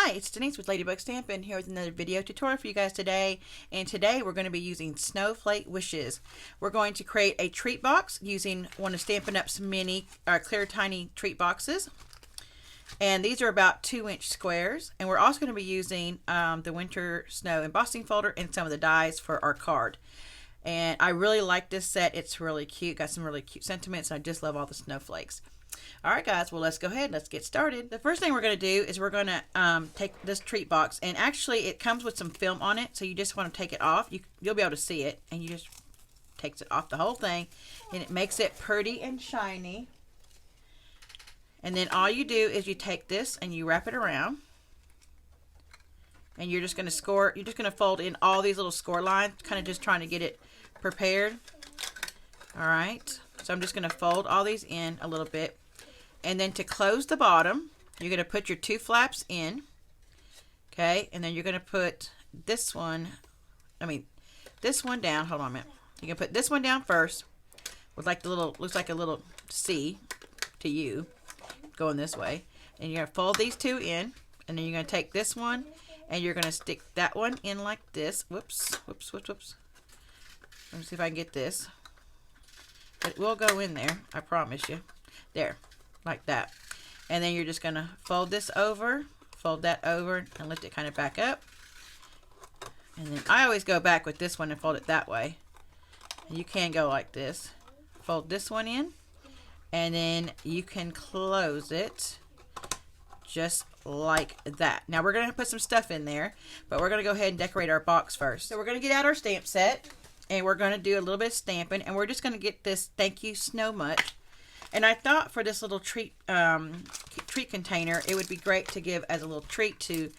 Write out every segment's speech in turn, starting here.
Hi, it's Denise with Ladybug Stampin here with another video tutorial for you guys today. And today we're going to be using snowflake wishes. We're going to create a treat box using one of Stampin' Up's mini clear tiny treat boxes. And these are about 2-inch squares. And we're also going to be using the winter snow embossing folder and some of the dies for our card. And I really like this set. It's really cute. Got some really cute sentiments. And I just love all the snowflakes. Alright guys, well let's go ahead, let's get started. The first thing we're going to do is we're going to take this treat box, and actually it comes with some film on it, so you just want to take it off. You'll be able to see it, and you just takes it off the whole thing, and it makes it pretty and shiny. And then all you do is you take this and you wrap it around, and you're just going to fold in all these little score lines, kind of just trying to get it prepared. Alright, so I'm just going to fold all these in a little bit. And then to close the bottom, you're going to put your 2 flaps in. Okay, and then you're going to put this one down. Hold on a minute. You're going to put this one down first with like the little, looks like a little C to you, going this way. And you're going to fold these 2 in, and then you're going to take this one and you're going to stick that one in like this. Whoops, whoops, whoops, whoops. Let me see if I can get this. But it will go in there, I promise you. There. Like that. And then you're just going to fold this over, fold that over, and lift it kind of back up. And then I always go back with this one and fold it that way. And you can go like this. Fold this one in, and then you can close it just like that. Now we're going to put some stuff in there, but we're going to go ahead and decorate our box first. So we're going to get out our stamp set, and we're going to do a little bit of stamping, and we're just going to get this Thank You Snow Much. And I thought for this little treat container, it would be great to give as a little treat to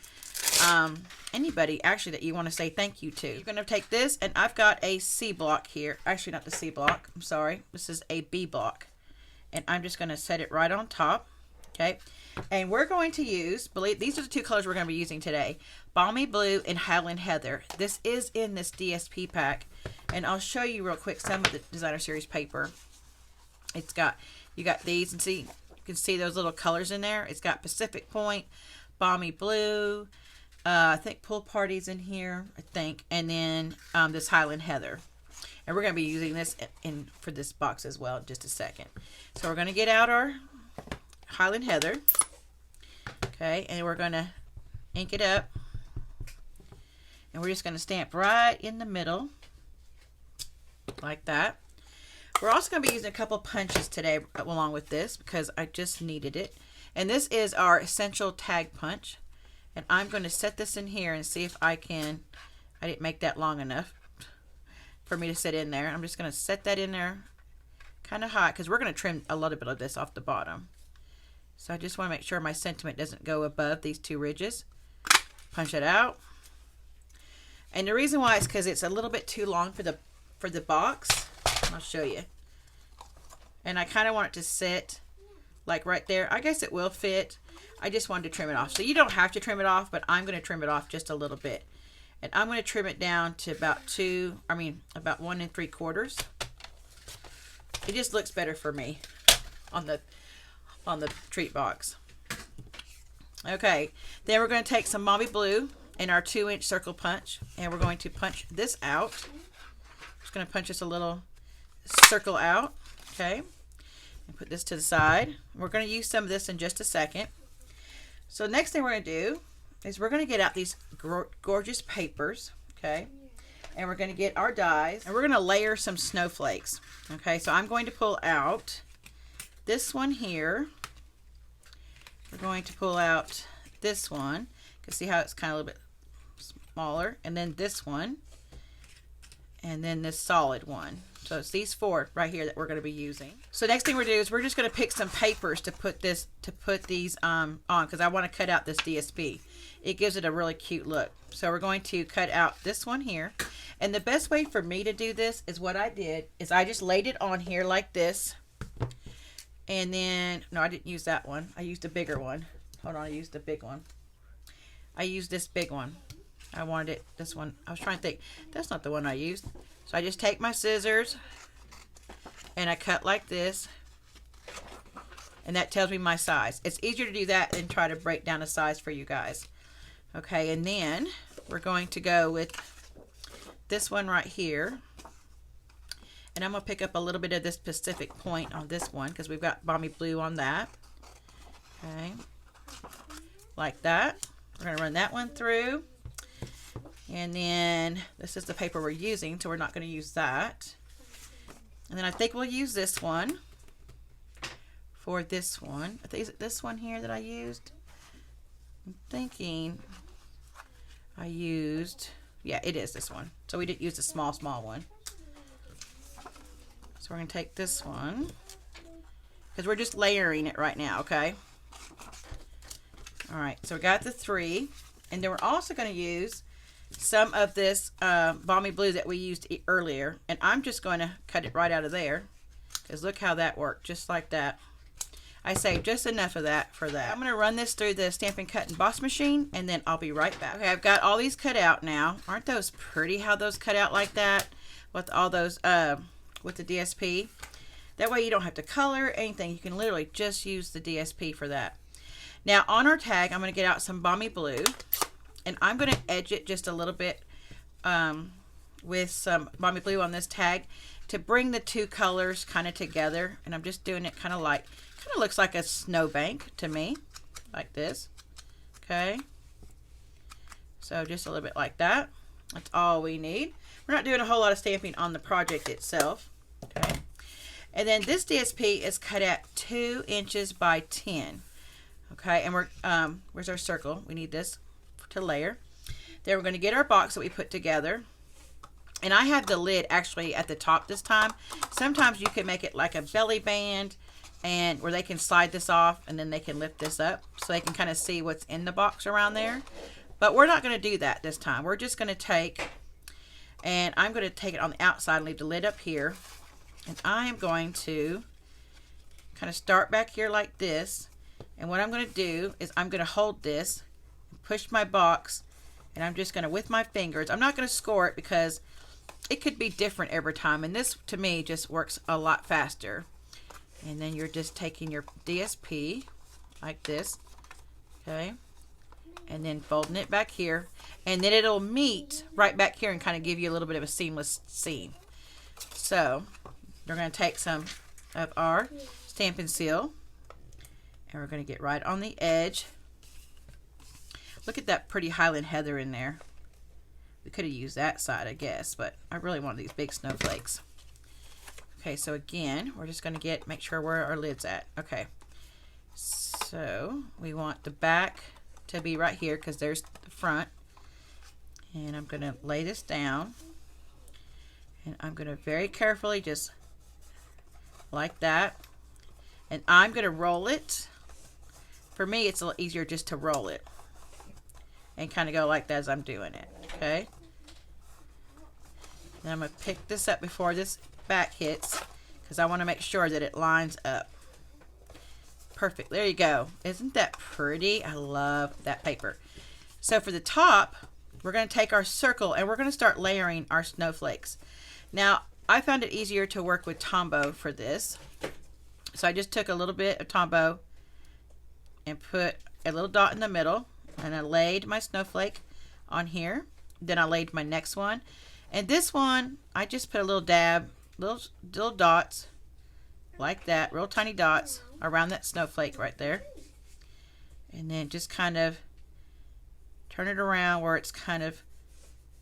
anybody actually that you want to say thank you to. You're going to take this, and I've got a C block here. Actually, not the C block. I'm sorry. This is a B block. And I'm just going to set it right on top. Okay. And we're going to use, these are the 2 colors we're going to be using today. Balmy Blue and Highland Heather. This is in this DSP pack. And I'll show you real quick some of the Designer Series paper. It's got, you got these, and see, you can see those little colors in there. It's got Pacific Point, Balmy Blue, I think Pool Party's in here, I think, and then this Highland Heather. And we're going to be using this for this box as well in just a second. So we're going to get out our Highland Heather, okay, and we're going to ink it up. And we're just going to stamp right in the middle, like that. We're also going to be using a couple punches today along with this because I just needed it. And this is our Essential Tag Punch. And I'm going to set this in here and see if I can, I didn't make that long enough for me to sit in there. I'm just going to set that in there kind of high because we're going to trim a little bit of this off the bottom. So I just want to make sure my sentiment doesn't go above these 2 ridges. Punch it out. And the reason why is because it's a little bit too long for the box. I'll show you. And I kind of want it to sit like right there. I guess it will fit. I just wanted to trim it off. So you don't have to trim it off, but I'm going to trim it off just a little bit. And I'm going to trim it down to about 1 3/4. It just looks better for me on the treat box. Okay, then we're going to take some Balmy Blue in our 2-inch circle punch, and we're going to punch this out. Just going to punch this a little circle out, okay, and put this to the side. We're going to use some of this in just a second. So next thing we're going to do is we're going to get out these gorgeous papers, okay, and we're going to get our dies, and we're going to layer some snowflakes. Okay, so I'm going to pull out this one here. We're going to pull out this one. You can see how it's kind of a little bit smaller, and then this one, and then this solid one. So it's these 4 right here that we're going to be using. So next thing we're going to do is we're just going to pick some papers to put these on, because I want to cut out this DSP. It gives it a really cute look. So we're going to cut out this one here. And the best way for me to do this is what I did is I just laid it on here like this. And then, no, I didn't use that one. I used a bigger one. Hold on, I used a big one. I used this big one. I wanted it, this one. I was trying to think. That's not the one I used. So I just take my scissors and I cut like this, and that tells me my size. It's easier to do that than try to break down a size for you guys. Okay, and then we're going to go with this one right here. And I'm going to pick up a little bit of this Pacific Point on this one because we've got Balmy Blue on that. Okay, like that. We're going to run that one through. And then this is the paper we're using, so we're not going to use that. And then I think we'll use this one for this one. I think, is it this one here that I used? I'm thinking I used, yeah, it is this one. So we didn't use the small one. So we're going to take this one because we're just layering it right now, okay? All right, so we got the 3. And then we're also going to use some of this Balmy Blue that we used earlier. And I'm just going to cut it right out of there because look how that worked, just like that. I saved just enough of that for that. I'm going to run this through the Stampin' Cut and Boss machine, and then I'll be right back. Okay, I've got all these cut out now. Aren't those pretty how those cut out like that with all those, with the DSP? That way you don't have to color anything. You can literally just use the DSP for that. Now on our tag, I'm going to get out some Balmy Blue, and I'm going to edge it just a little bit with some Balmy Blue on this tag to bring the 2 colors kind of together. And I'm just doing it kind of like, kind of looks like a snowbank to me, like this. Okay, so just a little bit like that. That's all we need. We're not doing a whole lot of stamping on the project itself. Okay, and then this DSP is cut at 2 inches by 10. Okay, and we're where's our circle? We need this to layer. Then we're going to get our box that we put together. And I have the lid actually at the top this time. Sometimes you can make it like a belly band, and where they can slide this off and then they can lift this up so they can kind of see what's in the box around there. But we're not going to do that this time. We're just going to take, and I'm going to take it on the outside and leave the lid up here. And I am going to kind of start back here like this. And what I'm going to do is I'm going to hold this, push my box, and I'm just going to, with my fingers, I'm not going to score it because it could be different every time. And this, to me, just works a lot faster. And then you're just taking your DSP like this, okay? And then folding it back here. And then it'll meet right back here and kind of give you a little bit of a seamless seam. So, we're going to take some of our Stampin' Seal. And we're going to get right on the edge. Look at that pretty Highland Heather in there. We could have used that side, I guess, but I really want these big snowflakes. Okay, so again, we're just going to make sure where our lid's at. Okay, so we want the back to be right here because there's the front. And I'm going to lay this down. And I'm going to very carefully just like that. And I'm going to roll it. For me, it's a little easier just to roll it. And kind of go like that as I'm doing it. Okay. Then I'm going to pick this up before this back hits because I want to make sure that it lines up. Perfect. There you go. Isn't that pretty? I love that paper. So for the top, we're going to take our circle and we're going to start layering our snowflakes. Now, I found it easier to work with Tombow for this. So I just took a little bit of Tombow and put a little dot in the middle, and I laid my snowflake on here. Then I laid my next one, and this one I just put a little dab, little dots like that, real tiny dots around that snowflake right there, and then just kind of turn it around where it's kind of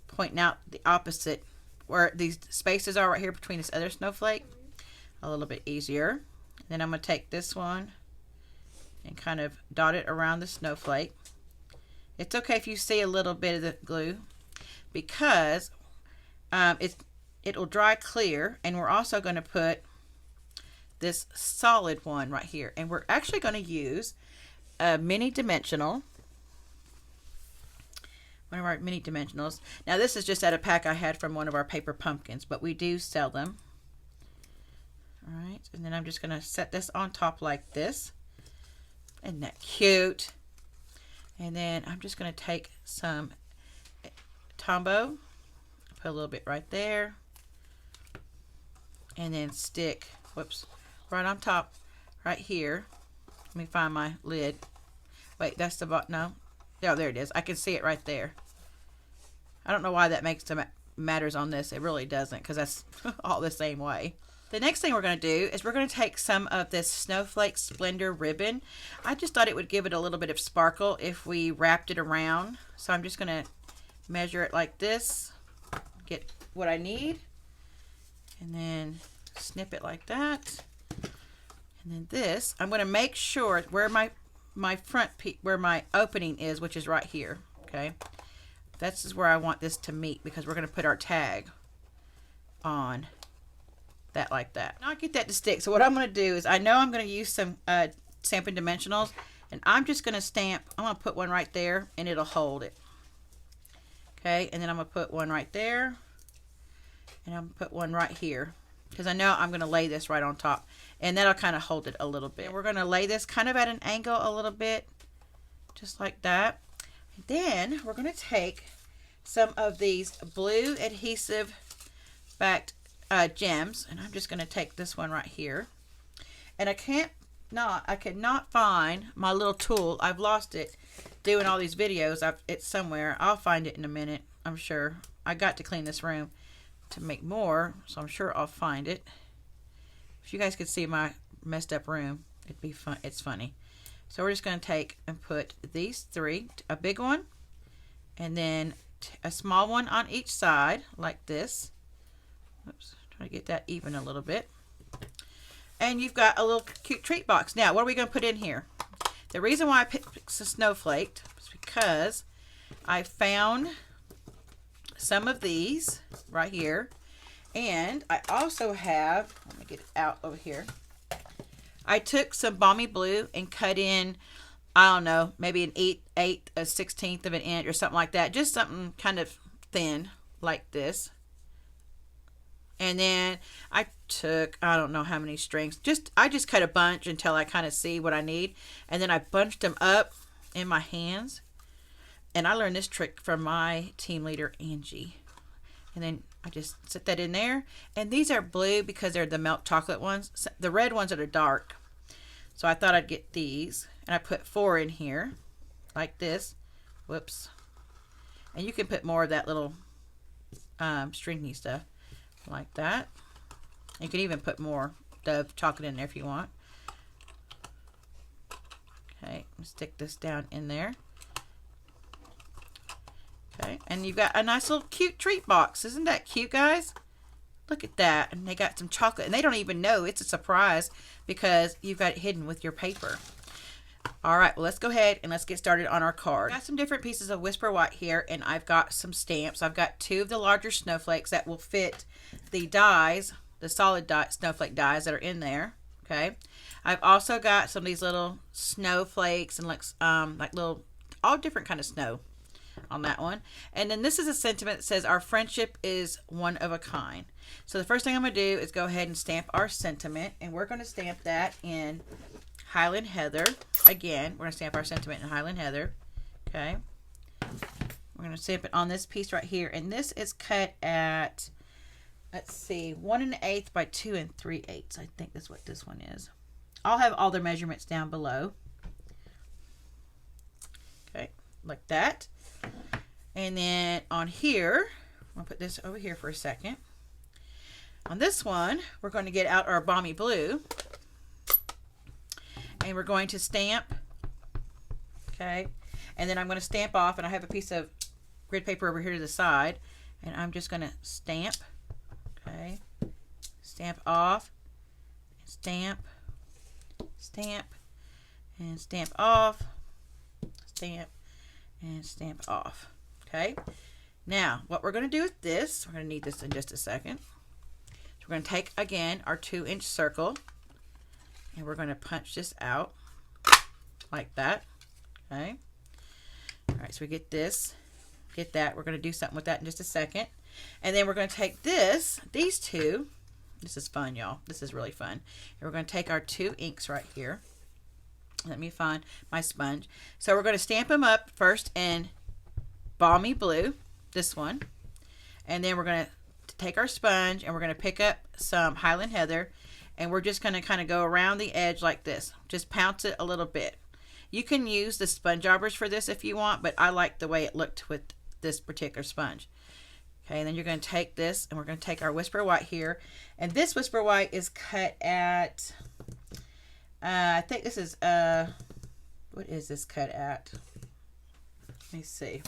pointing out the opposite where these spaces are right here between this other snowflake. A little bit easier. Then I'm going to take this one and kind of dot it around the snowflake. It's okay if you see a little bit of the glue because it'll dry clear, and we're also going to put this solid one right here, and we're actually going to use a mini dimensional, one of our mini dimensionals. Now this is just out of pack I had from one of our paper pumpkins, but we do sell them. All right, and then I'm just going to set this on top like this. Isn't that cute? And then I'm just going to take some Tombow, put a little bit right there, and then stick, whoops, right on top, right here. Let me find my lid. Wait, that's the bottom. No, Oh, there it is. I can see it right there. I don't know why that makes some matters on this. It really doesn't, because that's all the same way. The next thing we're going to do is we're going to take some of this Snowflake Splendor ribbon. I just thought it would give it a little bit of sparkle if we wrapped it around. So I'm just going to measure it like this, get what I need, and then snip it like that. And then this, I'm going to make sure where my front piece, where my opening is, which is right here. Okay, this is where I want this to meet, because we're going to put our tag on that like that. Now I get that to stick. So what I'm going to do is, I know I'm going to use some Stampin' Dimensionals, and I'm just going to stamp. I'm going to put one right there, and it'll hold it. Okay, and then I'm going to put one right there, and I'm going to put one right here, because I know I'm going to lay this right on top, and that'll kind of hold it a little bit. And we're going to lay this kind of at an angle a little bit, just like that. And then we're going to take some of these blue adhesive backed gems, and I'm just going to take this one right here. And I could not find my little tool. I've lost it doing all these videos. It's somewhere. I'll find it in a minute, I'm sure. I got to clean this room to make more, so I'm sure I'll find it. If you guys could see my messed up room, it'd be fun. It's funny. So we're just going to take and put these three, a big one, and then a small one on each side like this. Oops, try to get that even a little bit. And you've got a little cute treat box. Now, what are we going to put in here? The reason why I picked the snowflake is because I found some of these right here, and I also have, let me get it out over here. I took some Balmy Blue and cut in, I don't know, maybe an 1/16 of an inch or something like that. Just something kind of thin like this. And then I took, I don't know how many strings. I just cut a bunch until I kind of see what I need. And then I bunched them up in my hands. And I learned this trick from my team leader, Angie. And then I just set that in there. And these are blue because they're the milk chocolate ones. The red ones are dark. So I thought I'd get these. And I put 4 in here like this. Whoops. And you can put more of that little stringy stuff like that. You can even put more Dove chocolate in there if you want. Okay, stick this down in there. Okay, and you've got a nice little cute treat box. Isn't that cute, guys? Look at that. And they got some chocolate, and they don't even know. It's a surprise because you've got it hidden with your paper. All right, well, let's go ahead and let's get started on our card. I've got some different pieces of Whisper White here, and I've got some stamps. I've got 2 of the larger snowflakes that will fit the dies, the solid snowflake dies that are in there. Okay, I've also got some of these little snowflakes and like little, all different kind of snow on that one. And then this is a sentiment that says our friendship is one of a kind. So the first thing I'm going to do is go ahead and stamp our sentiment, and we're going to stamp that in Highland Heather. Again, we're going to stamp our sentiment in Highland Heather. Okay, we're going to stamp it on this piece right here, and this is cut at, let's see, 1 1/8 by 2 3/8. I think that's what this one is. I'll have all the measurements down below. Okay, like that. And then on here, I'm going to put this over here for a second. On this one, we're going to get out our Balmy Blue. And we're going to stamp. Okay. And then I'm going to stamp off. And I have a piece of grid paper over here to the side. And I'm just going to stamp. Okay. Stamp off. Stamp. Stamp. And stamp off. Stamp. And stamp off. Okay. Now, what we're going to do with this, we're going to need this in just a second. So we're going to take, again, our 2-inch circle, and we're going to punch this out like that. Okay. All right, so we get this, get that. We're going to do something with that in just a second. And then we're going to take these 2. This is fun, y'all. This is really fun. And we're going to take our 2 inks right here. Let me find my sponge. So we're going to stamp them up first in Balmy Blue, this one. And then we're going to take our sponge and we're going to pick up some Highland Heather, and we're just going to kind of go around the edge like this. Just pounce it a little bit. You can use the sponge arbors for this if you want, but I like the way it looked with this particular sponge. Okay, and then you're going to take this, and we're going to take our Whisper White here. And this Whisper White is cut at, I think this is, what is this cut at? Let me see.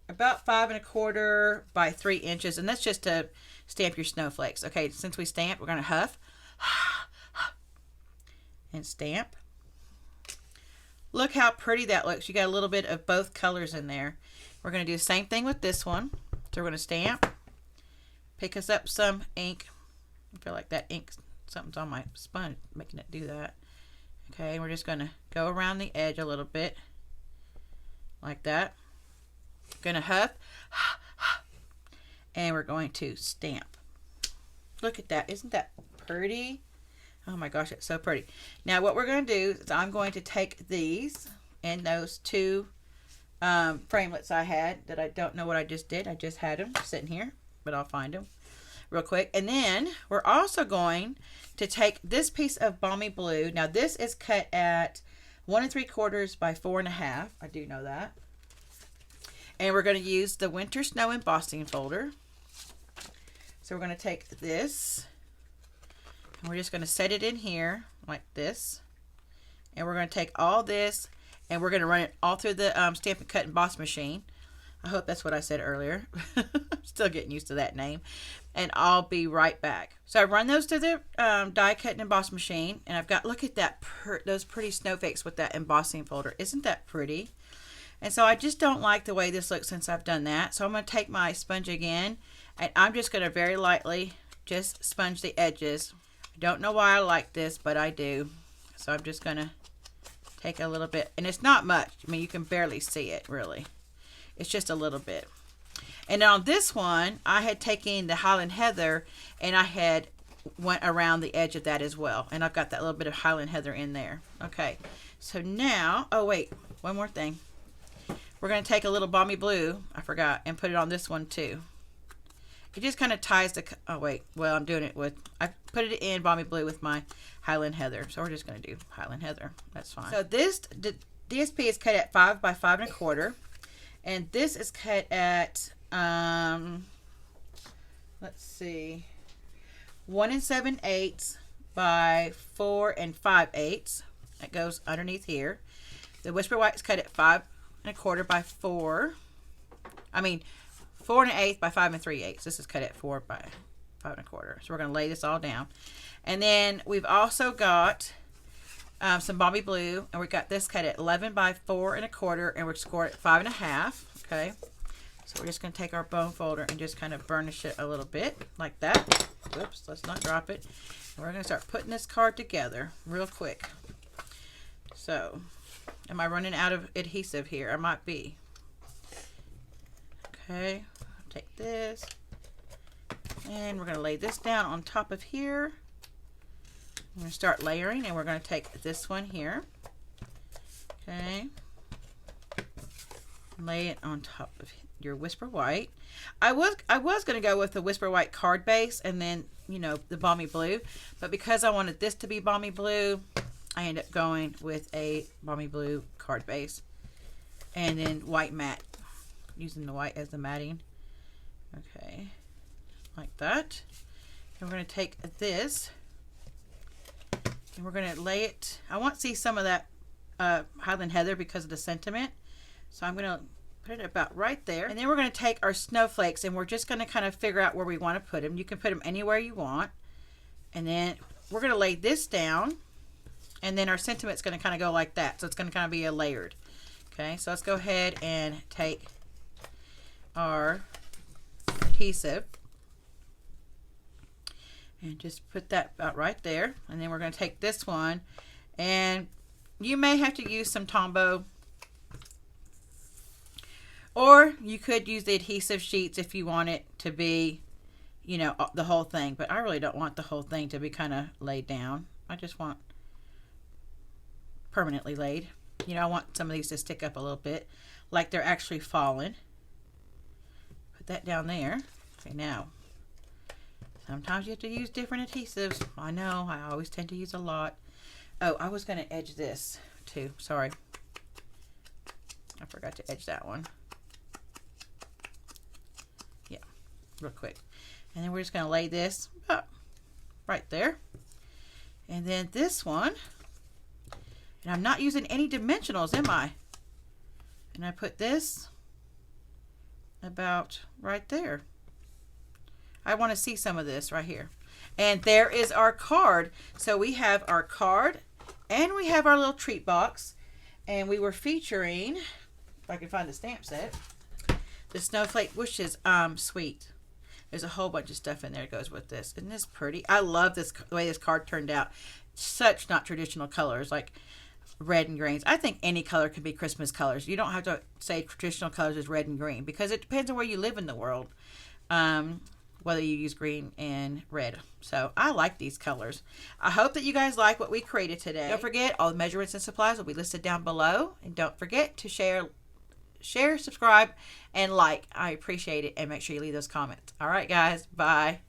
About 5 1/4 by 3 inches, and that's just to stamp your snowflakes. Okay, since we stamped, we're going to huff and stamp. Look how pretty that looks. You got a little bit of both colors in there. We're going to do the same thing with this one. So we're going to stamp, pick us up some ink. I feel like that ink, something's on my sponge making it do that. Okay, we're just going to go around the edge a little bit like that. Going to huff, and we're going to stamp. Look at that. Isn't that pretty? Oh my gosh, it's so pretty. Now what we're going to do is I'm going to take these and those two framelits I had that I don't know what I just did. I just had them sitting here, but I'll find them real quick. And then we're also going to take this piece of Balmy Blue. Now this is cut at 1 3/4 by 4 1/2. I do know that. And we're going to use the Winter Snow embossing folder. So we're going to take this, and we're just going to set it in here like this. And we're going to take all this, and we're going to run it all through the Stampin' Cut Emboss machine. I hope that's what I said earlier. I'm still getting used to that name. And I'll be right back. So I run those through the die cut and emboss machine, and I've got, look at that, those pretty snowflakes with that embossing folder. Isn't that pretty? And so I just don't like the way this looks since I've done that. So I'm going to take my sponge again, and I'm just going to very lightly just sponge the edges. I don't know why I like this, but I do. So I'm just going to take a little bit, and it's not much. I mean, you can barely see it, really. It's just a little bit. And on this one, I had taken the Highland Heather, and I had went around the edge of that as well. And I've got that little bit of Highland Heather in there. Okay, so now, oh wait, one more thing. We're going to take a little Balmy Blue, I forgot, and put it on this one too. It just kind of ties the, oh wait, well I'm doing it with, I put it in Balmy Blue with my Highland Heather. So we're just going to do Highland Heather, that's fine. So this DSP is cut at 5 by 5 1/4. And this is cut at, let's see, 1 7/8 by 4 5/8. That goes underneath here. The Whisper White is cut at 5 1/4 by 4. I mean, 4 1/8 by 5 3/8. This is cut at 4 by 5 1/4. So we're going to lay this all down. And then we've also got some Balmy Blue, and we got this cut at 11 by 4 1/4, and we're scored at 5 1/2. Okay, so we're just going to take our bone folder and just kind of burnish it a little bit like that. Whoops, let's not drop it. And we're going to start putting this card together real quick. So, am I running out of adhesive here? I might be. Okay, take this, and we're going to lay this down on top of here. I'm going to start layering, and we're going to take this one here. Okay. Lay it on top of your Whisper White. I was going to go with the Whisper White card base and then, you know, the Balmy Blue. But because I wanted this to be Balmy Blue, I ended up going with a Balmy Blue card base. And then white matte. Using the white as the matting. Okay. Like that. And we're going to take this. And we're going to lay it. I want to see some of that Highland Heather because of the sentiment. So I'm going to put it about right there. And then we're going to take our snowflakes, and we're just going to kind of figure out where we want to put them. You can put them anywhere you want. And then we're going to lay this down. And then our sentiment's going to kind of go like that. So it's going to kind of be a layered. Okay, so let's go ahead and take our adhesive. And just put that about right there. And then we're going to take this one. And you may have to use some Tombow. Or you could use the adhesive sheets if you want it to be, you know, the whole thing. But I really don't want the whole thing to be kind of laid down. I just want permanently laid. You know, I want some of these to stick up a little bit, like they're actually falling. Put that down there. Okay, now, sometimes you have to use different adhesives. I know, I always tend to use a lot. Oh, I was going to edge this too. Sorry. I forgot to edge that one. Yeah, real quick. And then we're just going to lay this up right there. And then this one, and I'm not using any dimensionals, am I? And I put this about right there. I want to see some of this right here. And there is our card. So we have our card and we have our little treat box. And we were featuring, if I can find the stamp set, the Snowflake Wishes suite. There's a whole bunch of stuff in there that goes with this. Isn't this pretty? I love this, the way this card turned out. Such not traditional colors like red and greens. I think any color can be Christmas colors. You don't have to say traditional colors is red and green because it depends on where you live in the world, whether you use green and red. So I like these colors. I hope that you guys like what we created today. Don't forget, all the measurements and supplies will be listed down below. And don't forget to share, subscribe, and like. I appreciate it. And make sure you leave those comments. All right, guys. Bye.